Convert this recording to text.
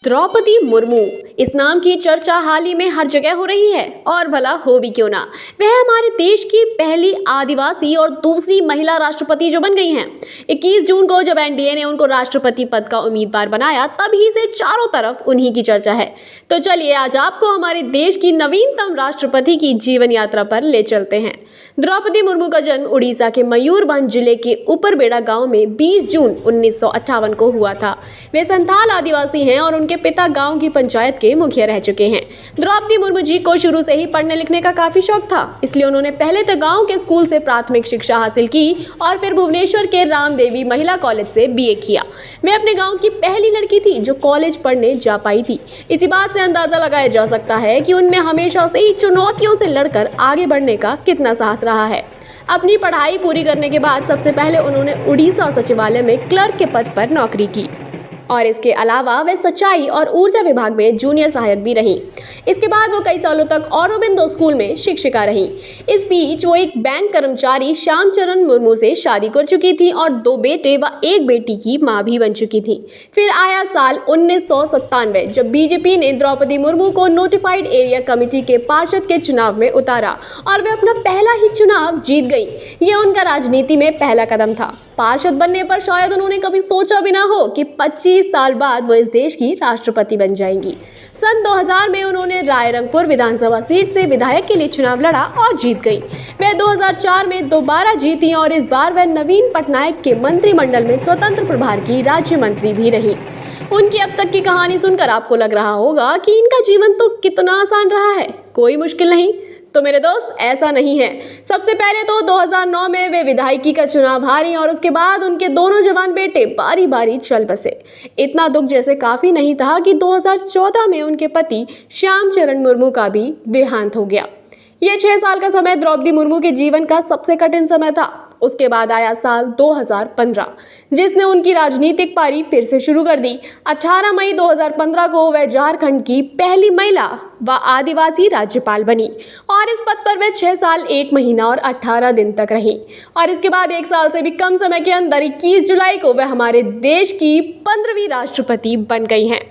द्रौपदी मुर्मू इस नाम की चर्चा हाल ही में हर जगह हो रही है और भला हो भी क्यों ना। वह हमारे देश की पहली आदिवासी और दूसरी महिला राष्ट्रपति जो बन गई हैं। 21 जून को जब एनडीए ने उनको राष्ट्रपति पद का उम्मीदवार बनाया तभी से चारों तरफ उन्हीं की चर्चा है। तो चलिए आज आपको हमारे देश की नवीनतम राष्ट्रपति की जीवन यात्रा पर ले चलते हैं। द्रौपदी मुर्मू का जन्म उड़ीसा के मयूरभंज जिले के ऊपरबेड़ा गांव में 20 जून 1958 को हुआ था। वे संथाल आदिवासी हैं और उनके पिता गांव की पंचायत के मुखिया रह चुके हैं। द्रौपदी मुर्मू जी को शुरू से ही पढ़ने लिखने का काफी शौक था, इसलिए उन्होंने पहले तो गांव के स्कूल से प्राथमिक शिक्षा हासिल की और फिर भुवनेश्वर के रामदेवी महिला कॉलेज से बीए किया। वे अपने गाँव की पहली लड़की थी जो कॉलेज पढ़ने जा पाई थी। इसी बात से अंदाजा लगाया जा सकता है कि उनमें हमेशा से ही चुनौतियों से लड़कर आगे बढ़ने का कितना साहस रहा है। अपनी पढ़ाई पूरी करने के बाद सबसे पहले उन्होंने उड़ीसा सचिवालय में क्लर्क के पद पर नौकरी की और इसके अलावा वे सिंचाई और ऊर्जा विभाग में जूनियर सहायक भी रहीं। इसके बाद वो कई सालों तक औरोबिंदो स्कूल में शिक्षिका रहीं। इस बीच वो एक बैंक कर्मचारी श्यामचरण मुर्मू से शादी कर चुकी थी और 2 बेटे व 1 बेटी की मां भी बन चुकी थी। फिर आया साल 1997 जब बीजेपी ने द्रौपदी मुर्मू को नोटिफाइड एरिया कमेटी के पार्षद के चुनाव में उतारा और वे अपना पहला ही चुनाव जीत गई। ये उनका राजनीति में पहला कदम था। पार्षद बनने पर शायद उन्होंने कभी सोचा भी ना हो कि 25 साल बाद वो इस देश की राष्ट्रपति बन जाएंगी। सन 2000 में उन्होंने रायरंगपुर विधानसभा सीट से विधायक के लिए चुनाव लड़ा और जीत गई। वे 2004 में दोबारा जीती और इस बार वह नवीन पटनायक के मंत्रिमंडल में स्वतंत्र प्रभार की राज्य मंत्री भी रही। उनकी अब तक की कहानी सुनकर आपको लग रहा होगा कि इनका जीवन तो कितना आसान रहा है, कोई मुश्किल नहीं। तो मेरे दोस्त ऐसा नहीं है। सबसे पहले तो 2009 में वे विधायकी का चुनाव हारी और उसके बाद उनके दोनों जवान बेटे बारी बारी चल बसे। इतना दुख जैसे काफी नहीं था कि 2014 में उनके पति श्यामचरण मुर्मू का भी देहांत हो गया। ये 6 साल का समय द्रौपदी मुर्मू के जीवन का सबसे कठिन समय था। उसके बाद आया साल 2015 जिसने उनकी राजनीतिक पारी फिर से शुरू कर दी। 18 मई 2015 को वह झारखंड की पहली महिला व आदिवासी राज्यपाल बनी और इस पद पर वह 6 साल 1 महीना और 18 दिन तक रही। और इसके बाद 1 साल से भी कम समय के अंदर 21 जुलाई को वह हमारे देश की 15वीं राष्ट्रपति बन गई हैं।